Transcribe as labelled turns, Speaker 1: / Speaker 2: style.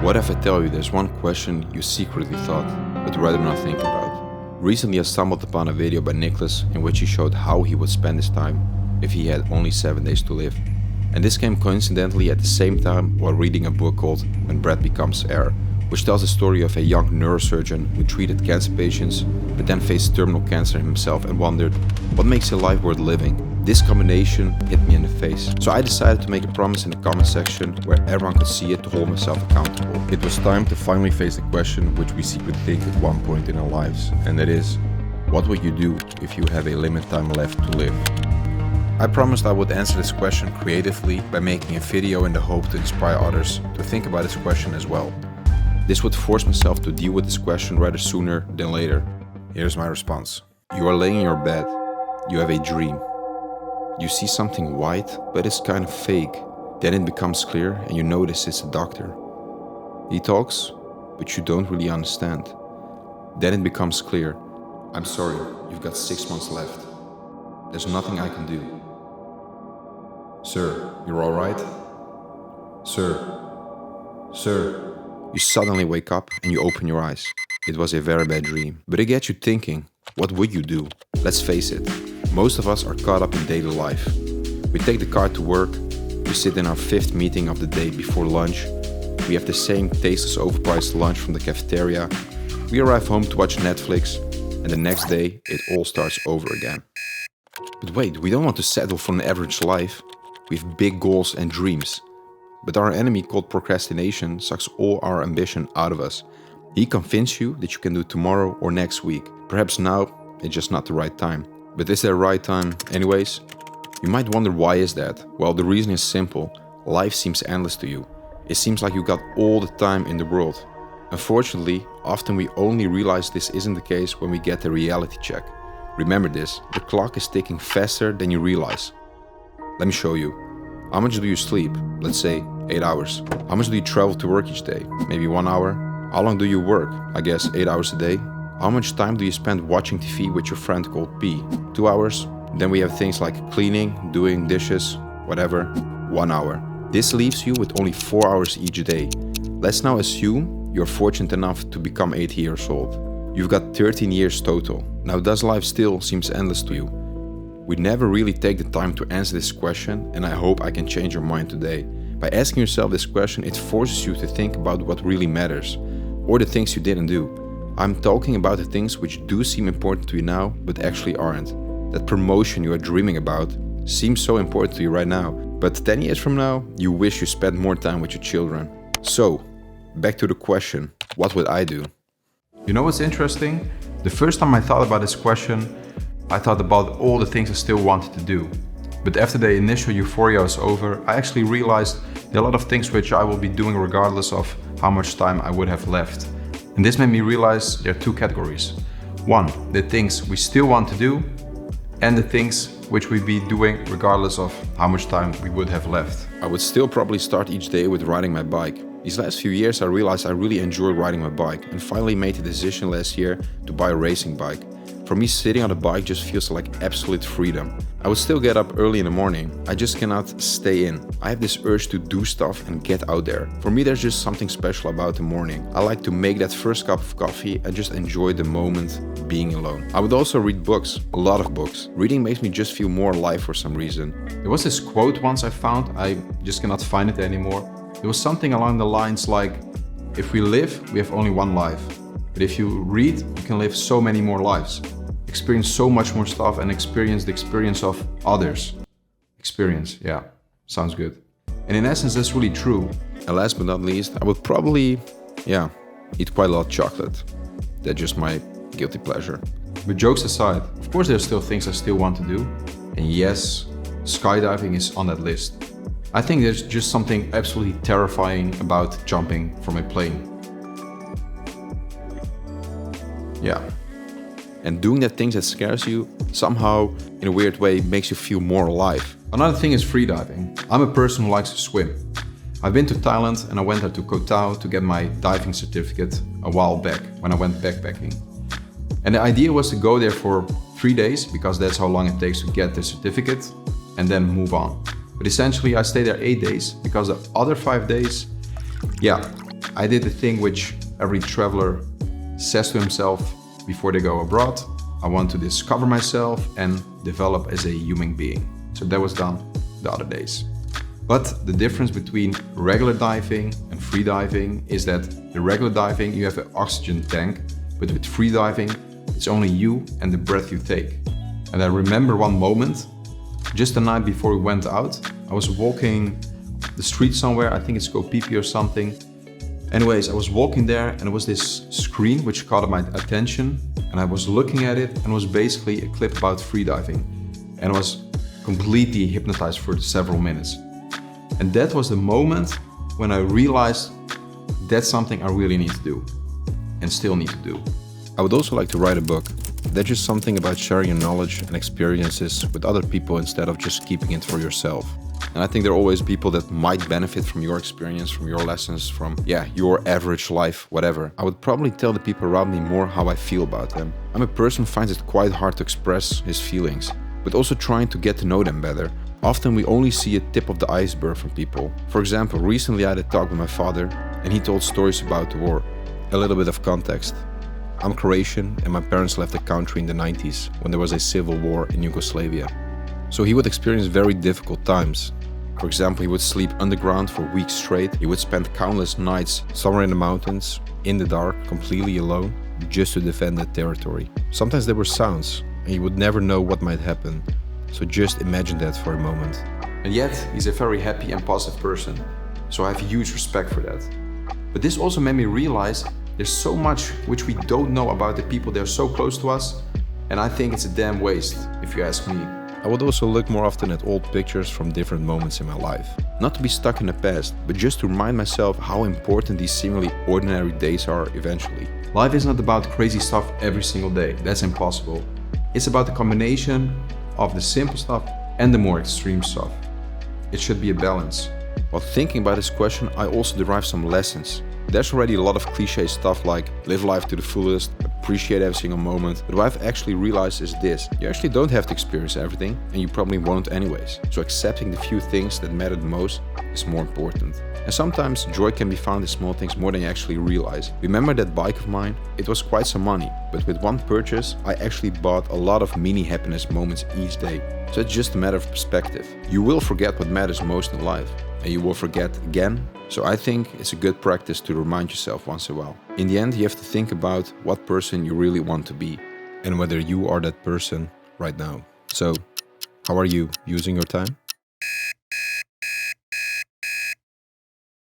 Speaker 1: What if I tell you there's one question you secretly thought, but rather not think about? Recently I stumbled upon a video by Niklas in which he showed how he would spend his time if he had only 7 days to live. And this came coincidentally at the same time while reading a book called When Bread Becomes Air, which tells the story of a young neurosurgeon who treated cancer patients but then faced terminal cancer himself and wondered, what makes a life worth living? This combination hit me in the face. So I decided to make a promise in the comment section where everyone could see it to hold myself accountable. It was time to finally face the question which we secretly think at one point in our lives, and that is, what would you do if you have a limited time left to live? I promised I would answer this question creatively by making a video in the hope to inspire others to think about this question as well. This would force myself to deal with this question rather sooner than later. Here's my response. You are laying in your bed. You have a dream. You see something white, but it's kind of fake. Then it becomes clear and you notice it's a doctor. He talks, but you don't really understand. Then it becomes clear. I'm sorry, you've got 6 months left. There's nothing I can do. Sir, you're all right? Sir. You suddenly wake up and you open your eyes. It was a very bad dream, but it gets you thinking, what would you do? Let's face it, most of us are caught up in daily life. We take the car to work, we sit in our 5th meeting of the day before lunch, we have the same tasteless overpriced lunch from the cafeteria, we arrive home to watch Netflix, and the next day it all starts over again. But wait, we don't want to settle for an average life. We have big goals and dreams. But our enemy called procrastination sucks all our ambition out of us. He convinces you that you can do it tomorrow or next week. Perhaps now, it's just not the right time. But is there a right time anyways? You might wonder why is that? Well, the reason is simple. Life seems endless to you. It seems like you got all the time in the world. Unfortunately, often we only realize this isn't the case when we get a reality check. Remember this, the clock is ticking faster than you realize. Let me show you. How much do you sleep? Let's say 8 hours. How much do you travel to work each day? Maybe 1 hour. How long do you work? I guess 8 hours a day. How much time do you spend watching TV with your friend called P? 2 hours. Then we have things like cleaning, doing dishes, whatever, 1 hour. This leaves you with only 4 hours each day. Let's now assume you're fortunate enough to become 80 years old. You've got 13 years total. Now does life still seems endless to you? We never really take the time to answer this question, and I hope I can change your mind today. By asking yourself this question, it forces you to think about what really matters, or the things you didn't do. I'm talking about the things which do seem important to you now, but actually aren't. That promotion you are dreaming about seems so important to you right now, but 10 years from now, you wish you spent more time with your children. So, back to the question, what would I do? You know what's interesting? The first time I thought about this question, I thought about all the things I still wanted to do. But after the initial euphoria was over, I actually realized there are a lot of things which I will be doing regardless of how much time I would have left. And this made me realize there are 2 categories. One, the things we still want to do, and the things which we'd be doing regardless of how much time we would have left. I would still probably start each day with riding my bike. These last few years I realized I really enjoy riding my bike and finally made the decision last year to buy a racing bike. For me, sitting on a bike just feels like absolute freedom. I would still get up early in the morning. I just cannot stay in. I have this urge to do stuff and get out there. For me, there's just something special about the morning. I like to make that first cup of coffee and just enjoy the moment being alone. I would also read books, a lot of books. Reading makes me just feel more alive for some reason. There was this quote once I found, I just cannot find it anymore. It was something along the lines like, if we live, we have only one life. But if you read, you can live so many more lives. Experience so much more stuff and experience the experience of others. Experience, yeah, sounds good. And in essence, that's really true. And last but not least, I would probably, eat quite a lot of chocolate. That's just my guilty pleasure. But jokes aside, of course there's still things I still want to do. And yes, skydiving is on that list. I think there's just something absolutely terrifying about jumping from a plane. Yeah. And doing that thing that scares you somehow, in a weird way, makes you feel more alive. Another thing is freediving. I'm a person who likes to swim. I've been to Thailand and I went there to Koh Tao to get my diving certificate a while back when I went backpacking. And the idea was to go there for 3 days because that's how long it takes to get the certificate and then move on. But essentially I stayed there 8 days because the other 5 days, I did the thing which every traveler says to himself before they go abroad. I want to discover myself and develop as a human being. So that was done the other days. But the difference between regular diving and free diving is that the regular diving, you have an oxygen tank, but with free diving, it's only you and the breath you take. And I remember one moment, just the night before we went out, I was walking the street somewhere, I think it's Kopipi or something. Anyways, I was walking there and there was this screen which caught my attention, and I was looking at it, and it was basically a clip about freediving. And I was completely hypnotized for several minutes. And that was the moment when I realized that's something I really need to do and still need to do. I would also like to write a book. That's just something about sharing your knowledge and experiences with other people instead of just keeping it for yourself. And I think there are always people that might benefit from your experience, from your lessons, from your average life, whatever. I would probably tell the people around me more how I feel about them. I'm a person who finds it quite hard to express his feelings, but also trying to get to know them better. Often we only see a tip of the iceberg from people. For example, recently I had a talk with my father and he told stories about the war. A little bit of context. I'm Croatian and my parents left the country in the 90s when there was a civil war in Yugoslavia. So he would experience very difficult times. For example, he would sleep underground for weeks straight. He would spend countless nights somewhere in the mountains, in the dark, completely alone, just to defend that territory. Sometimes there were sounds and you would never know what might happen. So just imagine that for a moment. And yet, he's a very happy and positive person. So I have huge respect for that. But this also made me realize there's so much which we don't know about the people that are so close to us. And I think it's a damn waste, if you ask me. I would also look more often at old pictures from different moments in my life. Not to be stuck in the past, but just to remind myself how important these seemingly ordinary days are eventually. Life is not about crazy stuff every single day. That's impossible. It's about the combination of the simple stuff and the more extreme stuff. It should be a balance. While thinking about this question, I also derived some lessons. There's already a lot of cliche stuff like live life to the fullest, appreciate every single moment, but what I've actually realized is this: you actually don't have to experience everything, and you probably won't anyways. So accepting the few things that matter the most is more important. And sometimes joy can be found in small things more than you actually realize. Remember that bike of mine? It was quite some money, but with one purchase, I actually bought a lot of mini happiness moments each day. So it's just a matter of perspective. You will forget what matters most in life, and you will forget again. So I think it's a good practice to remind yourself once in a while. In the end, you have to think about what person you really want to be and whether you are that person right now. So, how are you using your time?